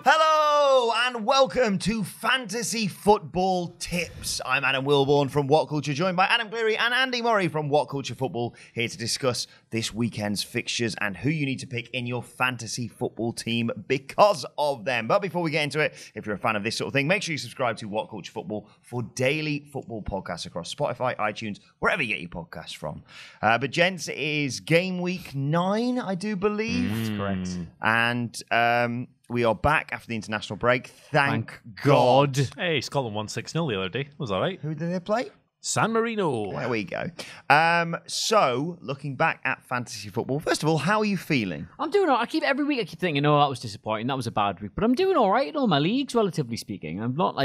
Hello and welcome to Fantasy Football Tips. I'm Adam Wilbourn from What Culture, joined by Adam Clery and Andy Murray from What Culture Football, here to discuss this weekend's fixtures and who you need to pick in your fantasy football team because of them. But before we get into it, if you're a fan of this sort of thing, make sure you subscribe to What Culture Football for daily football podcasts across Spotify, iTunes, wherever you get your podcasts from. But gents, it is game week 9, I do believe. That's correct. And we are back after the international break. Thank God. Hey, Scotland won 6-0 the other day. Was that right? Who did they play? San Marino. There we go. So, looking back at fantasy football, first of all, how are you feeling? I'm doing all right. Every week I keep thinking, oh, that was disappointing. That was a bad week. But I'm doing all right in all my leagues, relatively speaking. I'm not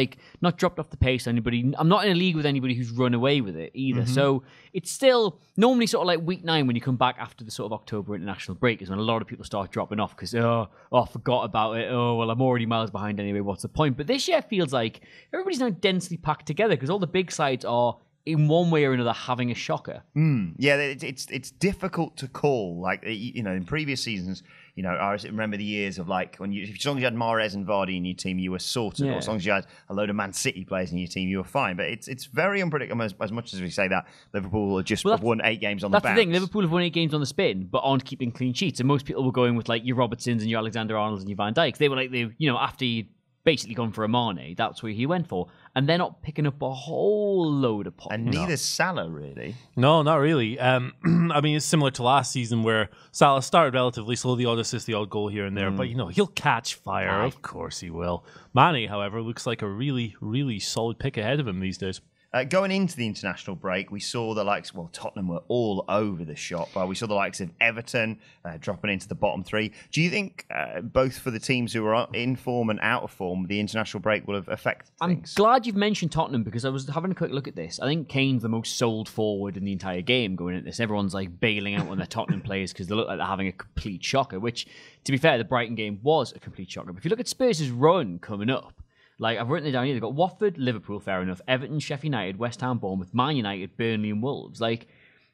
dropped off the pace on anybody. I'm not in a league with anybody who's run away with it either. Mm-hmm. So it's still normally sort of like week 9 when you come back after the sort of October international break is when a lot of people start dropping off because, I forgot about it. Oh, well, I'm already miles behind anyway. What's the point? But this year feels like everybody's now densely packed together because all the big sides are in one way or another having a shocker. Yeah, it's difficult to call. Like, in previous seasons, I remember the years of like when as long as you had Mahrez and Vardy in your team, you were sorted. Yeah. Or as long as you had a load of Man City players in your team, you were fine. But it's very unpredictable. As much as we say that Liverpool have won 8 games on the bounce. That's the thing. Liverpool have won 8 games on the spin, but aren't keeping clean sheets. And most people were going with like your Robertsons and your Alexander-Arnolds and your Van Dijks. They were like after you'd basically gone for a Mane, that's where he went for. And they're not picking up a whole load of points. And neither Salah, really. No, not really. I mean, it's similar to last season where Salah started relatively slow, the odd assist, the odd goal here and there. But, he'll catch fire. Aye. Of course he will. Mane, however, looks like a really, really solid pick ahead of him these days. Going into the international break, we saw the likes, Tottenham were all over the shop. We saw the likes of Everton dropping into the bottom 3. Do you think both for the teams who are in form and out of form, the international break will have affected things? I'm glad you've mentioned Tottenham because I was having a quick look at this. I think Kane's the most sold forward in the entire game going into this. Everyone's like bailing out on their Tottenham players because they look like they're having a complete shocker, which, to be fair, the Brighton game was a complete shocker. But if you look at Spurs' run coming up, like, I've written it down here. They've got Watford, Liverpool, fair enough, Everton, Sheffield United, West Ham, Bournemouth, Man United, Burnley and Wolves. Like,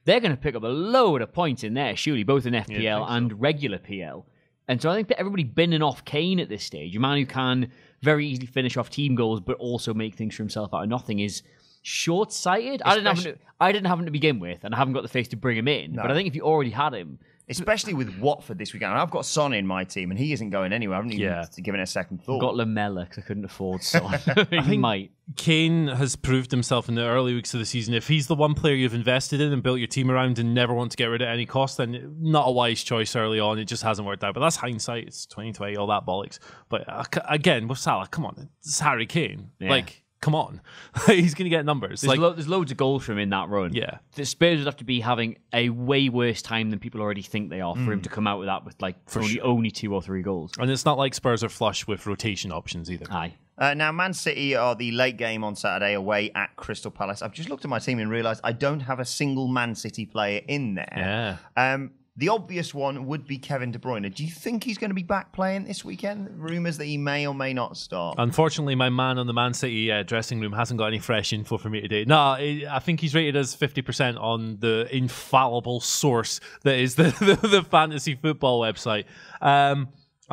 they're going to pick up a load of points in there, surely, both in FPL and regular PL. And so I think that everybody binning off Kane at this stage, a man who can very easily finish off team goals but also make things for himself out of nothing, is short-sighted. I didn't have him to begin with, and I haven't got the face to bring him in. No. But I think if you already had him... Especially with Watford this weekend. I've got Son in my team, and he isn't going anywhere. I haven't even given it a second thought. I've got Lamella, because I couldn't afford Son. I think might. Kane has proved himself in the early weeks of the season. If he's the one player you've invested in and built your team around and never want to get rid of at any cost, then not a wise choice early on. It just hasn't worked out. But that's hindsight. It's 2020, all that bollocks. But again, with Salah, come on. It's Harry Kane. Yeah. Come on. He's going to get numbers. There's loads of goals from him in that run. Yeah. The Spurs would have to be having a way worse time than people already think they are for him to come out with that with only 2 or 3 goals. And it's not like Spurs are flush with rotation options either. Aye. Now, Man City are the late game on Saturday away at Crystal Palace. I've just looked at my team and realised I don't have a single Man City player in there. Yeah. The obvious one would be Kevin De Bruyne. Do you think he's going to be back playing this weekend? Rumours that he may or may not start. Unfortunately, my man on the Man City dressing room hasn't got any fresh info for me today. No, I think he's rated as 50% on the infallible source that is the fantasy football website. I'm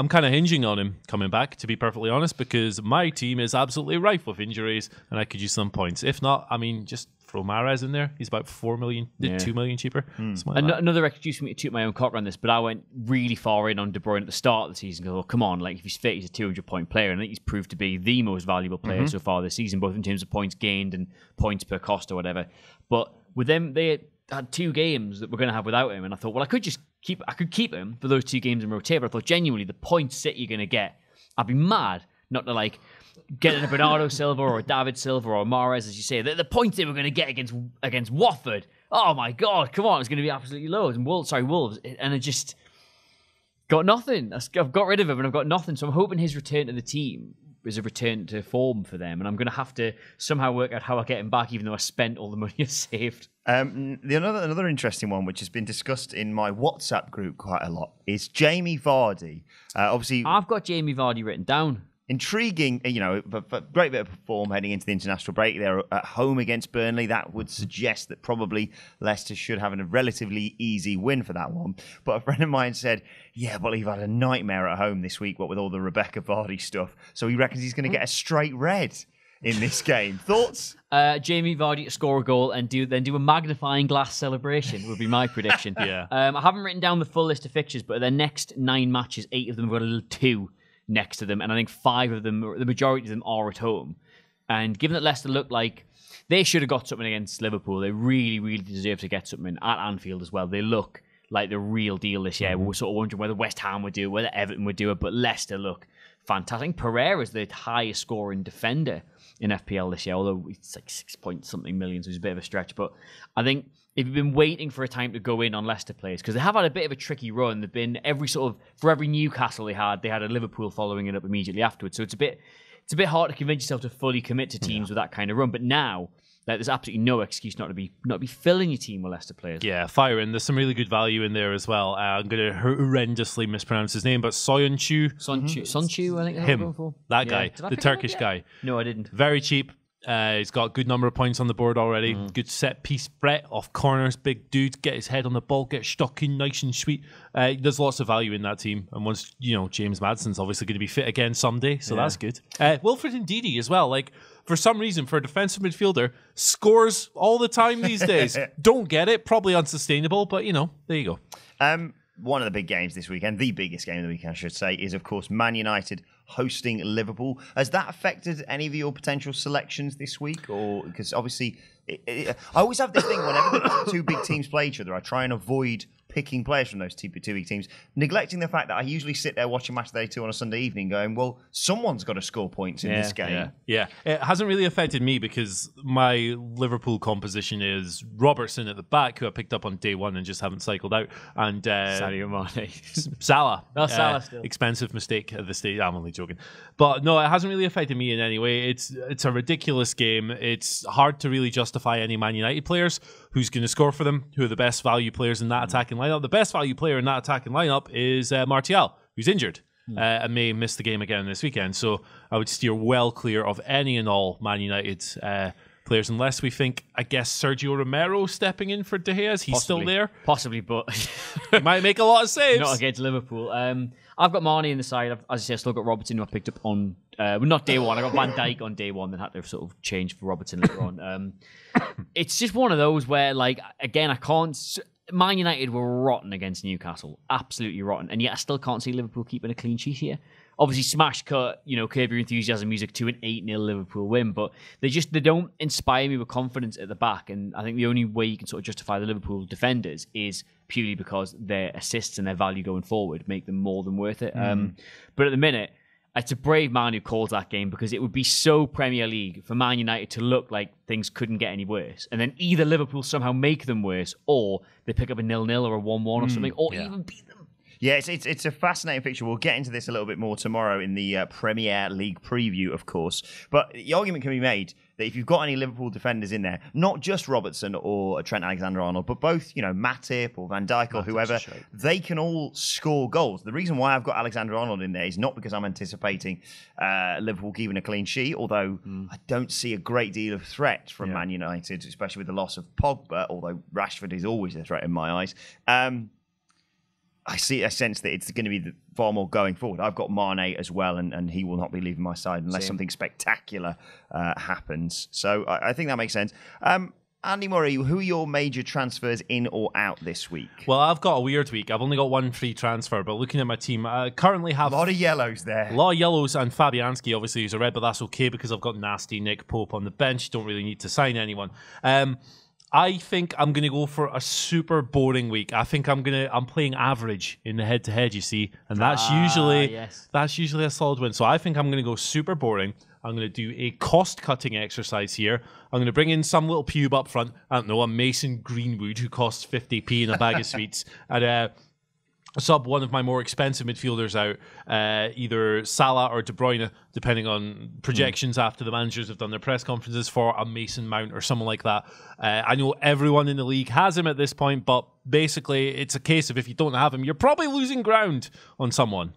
kind of hinging on him coming back, to be perfectly honest, because my team is absolutely rife with injuries and I could use some points. If not, just throw Mahrez in there. He's about 4 million, 2 million cheaper. Another excuse for me to toot my own cock on this, but I went really far in on De Bruyne at the start of the season. Go, come on, if he's fit, he's a 200-point player, and I think he's proved to be the most valuable player so far this season, both in terms of points gained and points per cost or whatever. But with them, they had 2 games that we're going to have without him, and I thought, well, I could keep him for those 2 games and rotate. But I thought, genuinely, the points that you're going to get, I'd be mad not to getting a Bernardo Silva or a David Silva or Mahrez, as you say. The points they were going to get against Watford, oh my God, come on, it's going to be absolutely loads. And Wolves, and I just got nothing. I've got rid of him and I've got nothing. So I'm hoping his return to the team is a return to form for them. And I'm going to have to somehow work out how I get him back, even though I spent all the money I saved. Another interesting one, which has been discussed in my WhatsApp group quite a lot, is Jamie Vardy. Obviously, I've got Jamie Vardy written down. intriguing, great bit of form heading into the international break. They're at home against Burnley. That would suggest that probably Leicester should have a relatively easy win for that one. But a friend of mine said, yeah, well, you've had a nightmare at home this week, what with all the Rebecca Vardy stuff. So he reckons he's going to get a straight red in this game. Thoughts? Jamie Vardy to score a goal and do a magnifying glass celebration would be my prediction. Yeah. I haven't written down the full list of fixtures, but their next 9 matches, 8 of them have got a little 2 next to them, and I think 5 of them, the majority of them, are at home. And given that Leicester look like they should have got something against Liverpool, they really, really deserve to get something at Anfield as well. They look like the real deal this year. We're sort of wondering whether West Ham would do it, whether Everton would do it, but Leicester look fantastic. I think Pereira's the highest scoring defender in FPL this year, although it's like 6 point something million, so it's a bit of a stretch. But I think if you've been waiting for a time to go in on Leicester players, because they have had a bit of a tricky run. They've been for every Newcastle they had a Liverpool following it up immediately afterwards. So it's a bit hard to convince yourself to fully commit to teams with that kind of run. But now, there's absolutely no excuse not to be filling your team with Leicester players. Yeah, fire in. There's some really good value in there as well. I'm going to horrendously mispronounce his name, but Soyuncu. Sonchu, I think. Him. That guy. The Turkish guy. No, I didn't. Very cheap. He's got a good number of points on the board already. Good set piece threat off corners. Big dude. Get his head on the ball. Get stuck in nice and sweet. There's lots of value in that team. And once, James Maddison's obviously going to be fit again someday. So that's good. Wilfred Ndidi as well. Like, for some reason, for a defensive midfielder, scores all the time these days. Don't get it. Probably unsustainable. But, there you go. One of the big games this weekend, the biggest game of the weekend, I should say, is, of course, Man United hosting Liverpool. Has that affected any of your potential selections this week? Or because obviously, I always have this thing whenever the 2 big teams play each other, I try and avoid picking players from those two big teams, neglecting the fact that I usually sit there watching Match Day 2 on a Sunday evening going, well, someone's got to score points in this game. Yeah. It hasn't really affected me because my Liverpool composition is Robertson at the back, who I picked up on day 1 and just haven't cycled out, and Sadio Mane. Salah. Salah still. Expensive mistake at this stage. I'm only joking. But no, it hasn't really affected me in any way. It's a ridiculous game. It's hard to really justify any Man United players. Who's going to score for them? Who are the best value players in that attacking lineup? The best value player in that attacking lineup is Martial, who's injured and may miss the game again this weekend. So I would steer well clear of any and all Man United players, unless we think, I guess, Sergio Romero stepping in for De Gea. He's still there. Possibly, but he might make a lot of saves. Not against Liverpool. I've got Marnie in the side. As I say, I still got Robertson, who I picked up on, not day 1. I got Van Dijk on day 1, then had to sort of change for Robertson later on. It's just one of those where, like, again, I can't. Man United were rotten against Newcastle, absolutely rotten, and yet I still can't see Liverpool keeping a clean sheet here. Obviously, smash cut, curb your enthusiasm music to an 8-0 Liverpool win, but they don't inspire me with confidence at the back. And I think the only way you can sort of justify the Liverpool defenders is purely because their assists and their value going forward make them more than worth it. But at the minute, it's a brave man who calls that game, because it would be so Premier League for Man United to look like things couldn't get any worse. And then either Liverpool somehow make them worse, or they pick up a 0-0 or a 1-1 or something, or even beat them. Yeah, it's a fascinating picture. We'll get into this a little bit more tomorrow in the Premier League preview, of course. But the argument can be made that if you've got any Liverpool defenders in there, not just Robertson or Trent Alexander-Arnold, but both, Matip or Van Dijk or whoever, they can all score goals. The reason why I've got Alexander-Arnold in there is not because I'm anticipating Liverpool keeping a clean sheet, although I don't see a great deal of threat from Man United, especially with the loss of Pogba, although Rashford is always a threat in my eyes. I sense that it's going to be far more going forward. I've got Mane as well, and he will not be leaving my side unless something spectacular happens. So I think that makes sense. Andy Murray, who are your major transfers in or out this week? Well, I've got a weird week. I've only got 1 free transfer, but looking at my team, I currently have a lot of yellows there. A lot of yellows, and Fabianski, obviously, who's a red, but that's okay because I've got nasty Nick Pope on the bench. Don't really need to sign anyone. I think I'm going to go for a super boring week. I think I'm playing average in the head-to-head, you see, and that's usually a solid win. So I think I'm going to go super boring. I'm going to do a cost-cutting exercise here. I'm going to bring in some little pube up front. I don't know, a Mason Greenwood who costs 50p in a bag of sweets, and sub one of my more expensive midfielders out, either Salah or De Bruyne, depending on projections after the managers have done their press conferences, for a Mason Mount or someone like that. I know everyone in the league has him at this point, but basically it's a case of if you don't have him, you're probably losing ground on someone.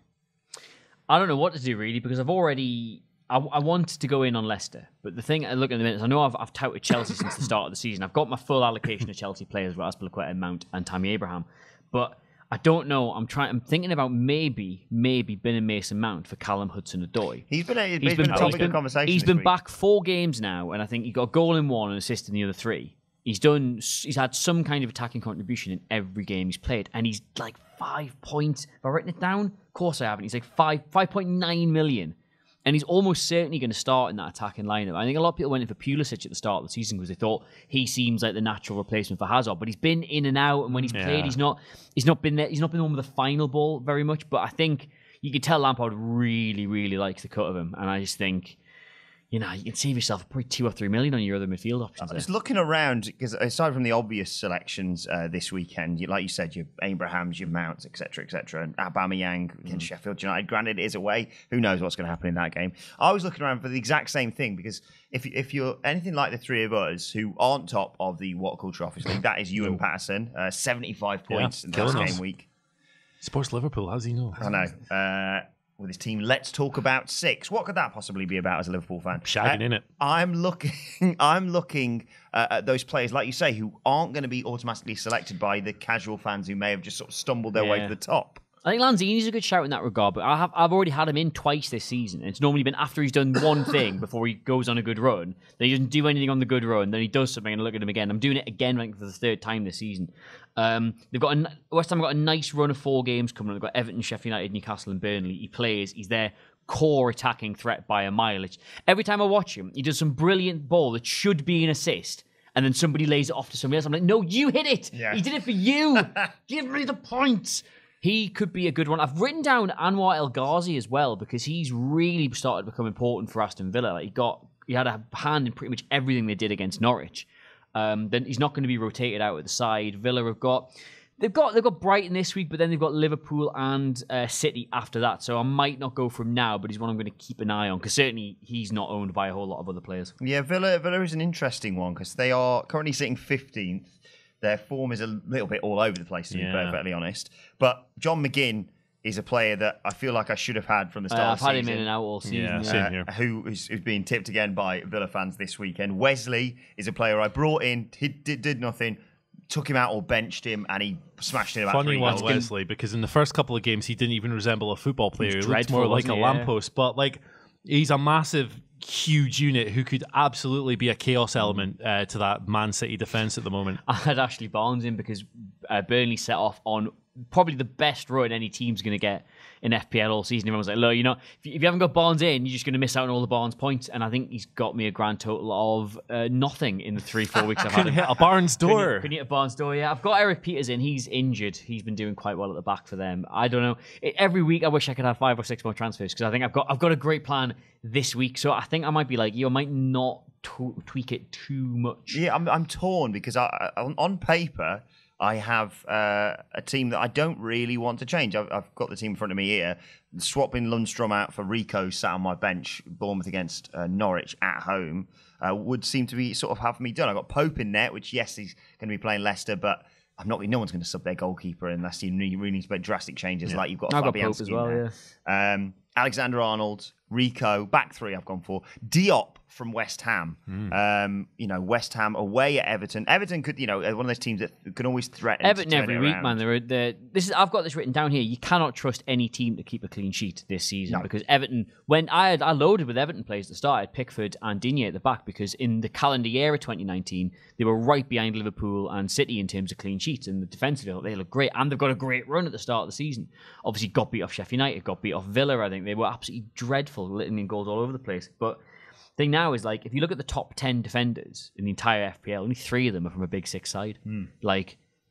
I don't know what to do really because I've already. I wanted to go in on Leicester, but the thing I look at the minutes, I know I've touted Chelsea since the start of the season. I've got my full allocation of Chelsea players, Azpilicueta, Mount, and Tammy Abraham, but I don't know. I'm thinking about maybe Ben and Mason Mount for Callum Hudson-Odoi. He's been a topic of conversation. He's been back 4 games now, and I think he got a goal in 1 and assist in the other 3. He's had some kind of attacking contribution in every game he's played, and he's like 5 points. Have I written it down? Of course I haven't. He's like 5.9 million. And he's almost certainly going to start in that attacking lineup. I think a lot of people went in for Pulisic at the start of the season because they thought he seems like the natural replacement for Hazard. But he's been in and out, and when he's played, he's not been there. He's not been the one with the final ball very much. But I think you could tell Lampard really, really likes the cut of him, and I just think. You can save yourself probably 2 or 3 million on your other midfield options. I was looking around because aside from the obvious selections this weekend, like you said, your Abrahams, your Mounts, etc., and Aubameyang against Sheffield United. Granted, it is away. Who knows what's going to happen in that game? I was looking around for the exact same thing because if you're anything like the 3 of us who aren't top of the What Culture Office League, that is Ewan Patterson, 75 points in the last game week. Sports Liverpool, how's he know? I know. With his team, let's talk about 6. What could that possibly be about as a Liverpool fan? Shagging in it. I'm looking at those players, like you say, who aren't going to be automatically selected by the casual fans who may have just sort of stumbled their way to the top. I think Lanzini's a good shout in that regard, but I've already had him in twice this season. It's normally been after he's done one thing before he goes on a good run. Then he doesn't do anything on the good run. Then he does something and I look at him again. I'm doing it again for the 3rd time this season. West Ham have got a nice run of 4 games coming up. They've got Everton, Sheffield United, Newcastle and Burnley. He plays. He's their core attacking threat by a mile. Every time I watch him, he does some brilliant ball that should be an assist. And then somebody lays it off to somebody else. I'm like, no, you hit it. Yeah. He did it for you. Give me the points. He could be a good one. I've written down Anwar El Ghazi as well because he's really started to become important for Aston Villa. He had a hand in pretty much everything they did against Norwich. Then he's not going to be rotated out at the side. Villa they've got Brighton this week, but then they've got Liverpool and City after that. So I might not go for him now, but he's one I'm going to keep an eye on because certainly he's not owned by a whole lot of other players. Yeah, Villa is an interesting one because they are currently sitting 15th. Their form is a little bit all over the place, to be perfectly honest. But John McGinn is a player that I feel like I should have had from the start of the season. I've had him in and out all season. Same here. Who's being tipped again by Villa fans this weekend. Wesley is a player I brought in, he did nothing, took him out or benched him, and he smashed in about 3 goals. Funny one, Wesley, because in the first couple of games, he didn't even resemble a football player. He looked more like a lamppost. But he's a massive, huge unit who could absolutely be a chaos element to that Man City defence at the moment. I had Ashley Barnes in because Burnley set off on probably the best run any team's going to get in FPL all season. Everyone was like, look, if you haven't got Barnes in, you're just going to miss out on all the Barnes points. And I think he's got me a grand total of nothing in the 3-4 weeks I've had him. Couldn't hit a Barnes door. Couldn't hit a Barnes door, yeah. I've got Eric Peters in. He's injured. He's been doing quite well at the back for them. I don't know. Every week I wish I could have 5 or 6 more transfers because I think I've got a great plan this week. So I think I might be like, I might not tweak it too much. Yeah, I'm torn because on paper, I have a team that I don't really want to change. I've got the team in front of me here. Swapping Lundstrom out for Rico sat on my bench. Bournemouth against Norwich at home would seem to be sort of have me done. I've got Pope in net, which, yes, he's going to be playing Leicester, but no one's going to sub their goalkeeper unless you really need to make drastic changes like you've got I've got Fabianski Pope as well, yeah. Alexander-Arnold, Rico, back 3 I've gone for. Diop from West Ham. West Ham away at Everton. Everton could, one of those teams that can always threaten. Everton to turn every it week, around. man. I've got this written down here. You cannot trust any team to keep a clean sheet this season because Everton. When I loaded with Everton players at the start, I had Pickford and Digne at the back because in the calendar year of 2019, they were right behind Liverpool and City in terms of clean sheets and the defensively they look great and they've got a great run at the start of the season. Obviously, got beat off Sheffield United, got beat off Villa. I think they were absolutely dreadful, letting in goals all over the place, but. Thing now is if you look at the top 10 defenders in the entire FPL, only 3 of them are from a Big 6 side.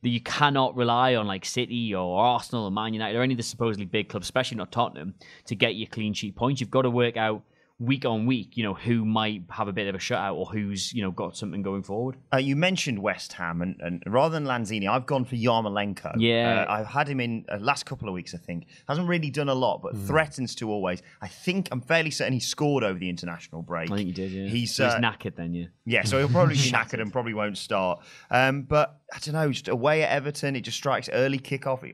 You cannot rely on City or Arsenal or Man United or any of the supposedly big clubs, especially not Tottenham, to get your clean sheet points. You've got to work out week on week, who might have a bit of a shutout or who's, got something going forward. You mentioned West Ham, and rather than Lanzini, I've gone for Yarmolenko. Yeah. I've had him in last couple of weeks, I think. Hasn't really done a lot, but threatens to always. I'm fairly certain he scored over the international break. I think he did, yeah. He's knackered then, yeah. Yeah, so he'll probably be knackered and probably won't start. But I don't know, just away at Everton, it just strikes early kickoff.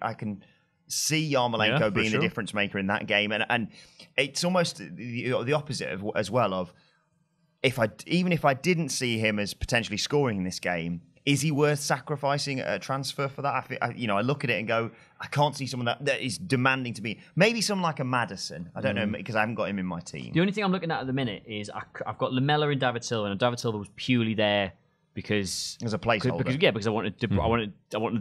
see Yarmolenko being sure. the difference maker in that game, and it's almost the opposite as well of even if I didn't see him as potentially scoring in this game, is he worth sacrificing a transfer for that? I look at it and go, I can't see someone that is demanding to be. Maybe someone like a Madison. I don't know, because I haven't got him in my team. The only thing I'm looking at the minute is I've got Lamella and David Silva, and David Silva was purely there because as a placeholder. Because I wanted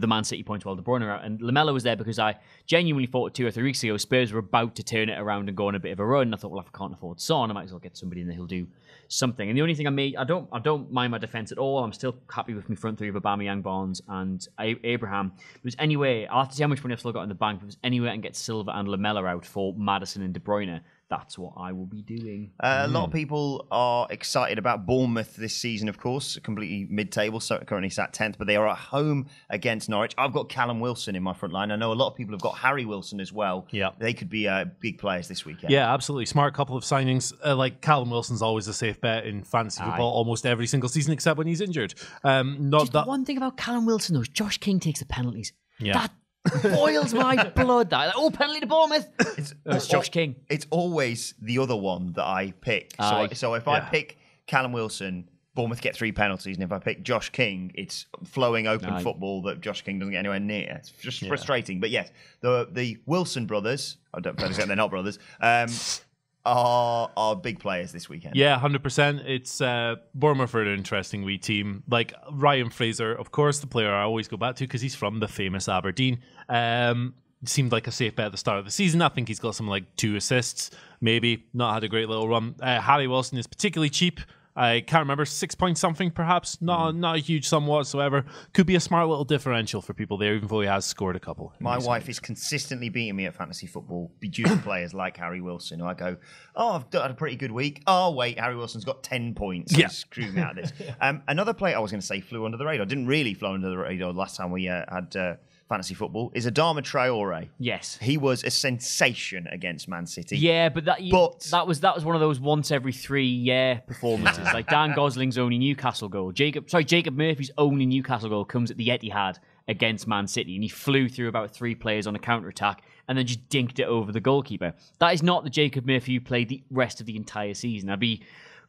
the Man City points while De Bruyne were out, and Lamella was there because I genuinely thought 2 or 3 weeks ago Spurs were about to turn it around and go on a bit of a run. I thought, well, if I can't afford Son, I might as well get somebody in there who'll do something. And the only thing I don't mind my defence at all. I'm still happy with my front three of Aubameyang, Barnes, and Abraham. If there's any way, I'll have to see how much money I've still got in the bank. If there's any way I can get Silva and Lamella out for Maddison and De Bruyne, that's what I will be doing. A lot of people are excited about Bournemouth this season, of course, completely mid-table, so currently sat 10th, but they are at home against Norwich. I've got Callum Wilson in my front line. I know a lot of people have got Harry Wilson as well. Yeah. They could be big players this weekend. Yeah, absolutely. Smart couple of signings. Like Callum Wilson's always a safe bet in fantasy football almost every single season, except when he's injured. One thing about Callum Wilson, though, is Josh King takes the penalties. Yeah. That boils my blood. Penalty to Bournemouth. It's Josh King. It's always the other one that I pick. So if I pick Callum Wilson, Bournemouth get 3 penalties, and if I pick Josh King, it's flowing open football that Josh King doesn't get anywhere near. It's just frustrating. But yes, the Wilson brothers, I don't understand they're not brothers, are big players this weekend. Yeah, 100%. It's Bournemouth are an interesting wee team. Like Ryan Fraser, of course, the player I always go back to because he's from the famous Aberdeen. Seemed like a safe bet at the start of the season. I think he's got some 2 assists, maybe. Not had a great little run. Harry Wilson is particularly cheap. I can't remember, 6 point something perhaps. Not a huge sum whatsoever. Could be a smart little differential for people there, even though he has scored a couple. My wife is consistently beating me at fantasy football due to players like Harry Wilson. I go, I've had a pretty good week. Oh, wait, Harry Wilson's got 10 points. Yeah. Screw me out of this. Another player I was going to say flew under the radar. Didn't really fly under the radar last time we had fantasy football is Adama Traore. Yes. He was a sensation against Man City. Yeah, but that was one of those once every 3 year performances. Like Dan Gosling's only Newcastle goal. Jacob Murphy's only Newcastle goal comes at the Etihad against Man City, and he flew through about 3 players on a counter-attack and then just dinked it over the goalkeeper. That is not the Jacob Murphy who played the rest of the entire season. I'd be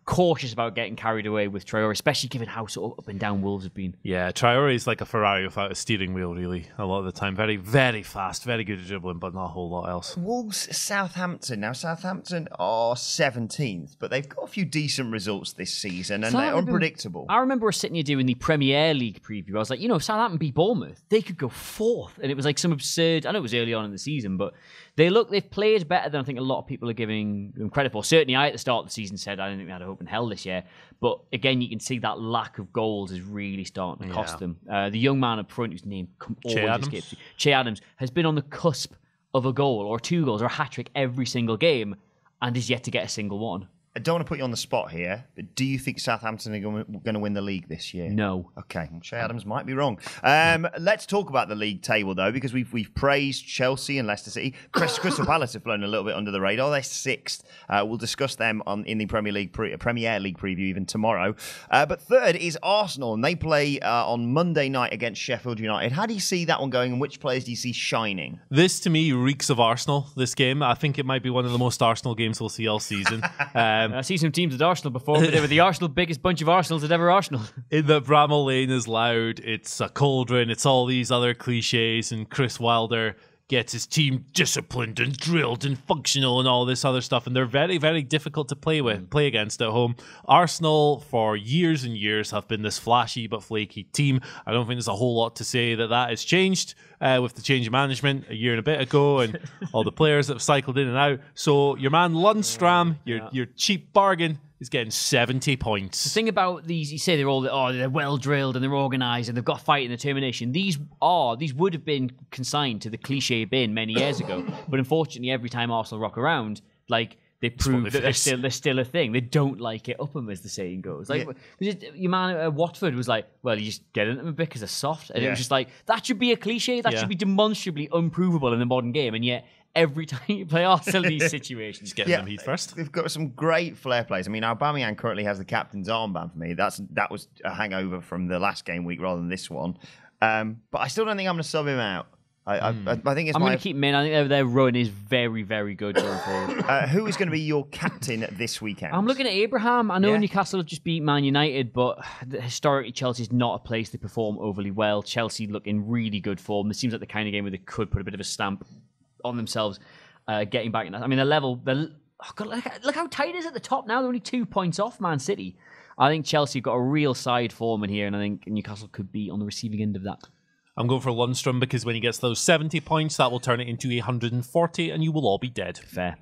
cautious about getting carried away with Traore, especially given how sort of up and down Wolves have been. Yeah, Traore is like a Ferrari without a steering wheel, really, a lot of the time. Very, very fast, very good at dribbling, but not a whole lot else. Wolves, Southampton. Now, Southampton are 17th, but they've got a few decent results this season, and they're unpredictable. I remember us sitting here doing the Premier League preview. I was like, Southampton beat Bournemouth. They could go 4th. And it was like some absurd... I know it was early on in the season, but they've played better than I think a lot of people are giving them credit for. Certainly, I, at the start of the season, said I didn't think we had a hope in hell this year. But again, you can see that lack of goals is really starting to cost them. The young man up front, whose name always escapes me, Che Adams, has been on the cusp of a goal or 2 goals or a hat-trick every single game and is yet to get a single one. I don't want to put you on the spot here, but do you think Southampton are going to win the league this year? No. Okay, Che Adams might be wrong. Let's talk about the league table, though, because we've praised Chelsea and Leicester City. Crystal Palace have flown a little bit under the radar. They're 6th. We'll discuss them in the Premier League preview even tomorrow. But 3rd is Arsenal, and they play on Monday night against Sheffield United. How do you see that one going, and which players do you see shining? This, to me, reeks of Arsenal, this game. I think it might be one of the most Arsenal games we'll see all season. I've seen some teams at Arsenal before, but they were the biggest bunch of Arsenals that ever Arsenal. In the Bramall Lane is loud, it's a cauldron, it's all these other cliches, and Chris Wilder gets his team disciplined and drilled and functional and all this other stuff, and they're very, very difficult to play against at home. Arsenal, for years and years, have been this flashy but flaky team. I don't think there's a whole lot to say that has changed with the change of management a year and a bit ago and all the players that have cycled in and out. So your man Lundstram, your cheap bargain, is getting 70 points. The thing about these, you say they're well drilled and they're organised and they've got fight and determination. These would have been consigned to the cliche bin many years ago. But unfortunately, every time Arsenal rock around, they prove that they're still a thing. They don't like it up them, as the saying goes. Your man at Watford was like, well, you just get into them a bit because they're soft. And it was just like, that should be a cliche. That should be demonstrably unprovable in the modern game. And yet, every time you play Arsenal in these situations, getting them heat first. They've got some great flair plays. I mean, Aubameyang currently has the captain's armband for me. That was a hangover from the last game week rather than this one. But I still don't think I'm going to sub him out. I think it's I'm going to keep them in. I think their run is very, very good going forward. Who is going to be your captain this weekend? I'm looking at Abraham. I know Yeah. Newcastle have just beat Man United, but historically Chelsea's not a place they perform overly well. Chelsea look in really good form. It seems like the kind of game where they could put a bit of a stamp on themselves, getting back in that. I mean, look how tight it is at the top now. They're only 2 points off Man City. I think Chelsea have got a real side form in here, and I think Newcastle could be on the receiving end of that. I'm going for Lundstrom because when he gets those 70 points, that will turn it into 140 and you will all be dead. Fair.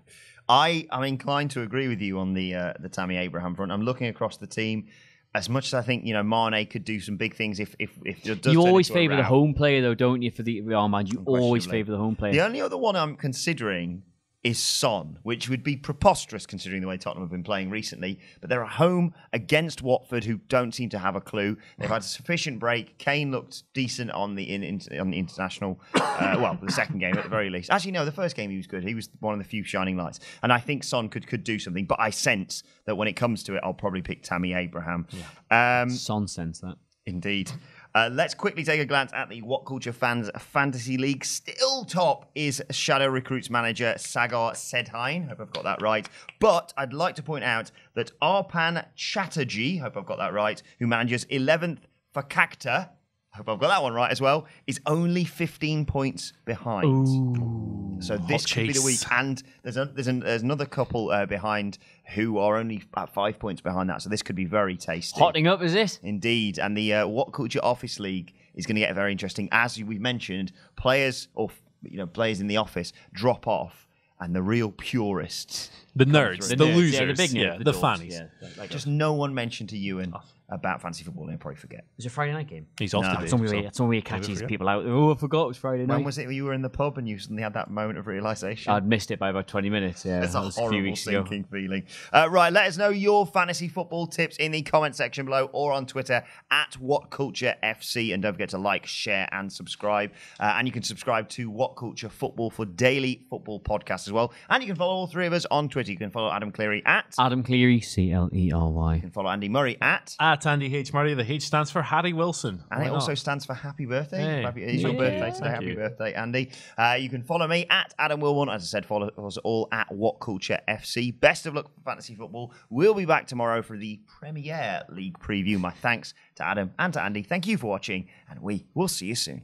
I'm inclined to agree with you on the Tammy Abraham front. I'm looking across the team. As much as I think Mane could do some big things if it does. You turn always into a favour the rout. home player, though, don't you? For the Real Madrid, you always Unquestionably. favour the home player. The only other one I'm considering is Son, which would be preposterous considering the way Tottenham have been playing recently. But they're at home against Watford, who don't seem to have a clue. They've had a sufficient break. Kane looked decent on the international, the second game at the very least. Actually, no, the first game he was good. He was one of the few shining lights. And I think Son could do something. But I sense that when it comes to it, I'll probably pick Tammy Abraham. Yeah. Son sense that. Indeed. Let's quickly take a glance at the What Culture Fans Fantasy League. Still top is Shadow Recruits manager Sagar Sedhine. Hope I've got that right. But I'd like to point out that Arpan Chatterjee, hope I've got that right, who manages 11th for Cacta, hope I've got that one right as well, is only 15 points behind. Ooh. So this could be the week. And there's another couple behind who are only at 5 points behind that. So this could be very tasty. Hotting up, is it? Indeed. And the What Culture Office League is going to get very interesting. As we've mentioned, players in the office drop off, and the real purists, The nerds, the losers, yeah, the big nerds, the dorks, fannies. Yeah, just no one mentioned to Ewan about fantasy football, and I'll probably forget. Is it a Friday night game? He's off No. today. That's one way it catches people out. Oh, I forgot it was Friday night. When was it when you were in the pub and you suddenly had that moment of realisation? I'd missed it by about 20 minutes. Yeah, It's that a was a few horrible weeks ago. sinking feeling. Right, let us know your fantasy football tips in the comment section below or on Twitter at WhatCultureFC. And don't forget to like, share, and subscribe. And you can subscribe to What Culture Football for daily football podcasts as well. And you can follow all three of us on Twitter. You can follow Adam Clery at Adam Clery, Clery. You can follow Andy Murray at Andy H. Murray, the H stands for Harry Wilson. And Why it also not? stands for happy birthday. Hey. It's your Yeah. birthday today. Thank Happy you. birthday, Andy. You can follow me at Adam Wilbourn. As I said, follow us all at What Culture FC. Best of luck for fantasy football. We'll be back tomorrow for the Premier League preview. My thanks to Adam and to Andy. Thank you for watching, and we will see you soon.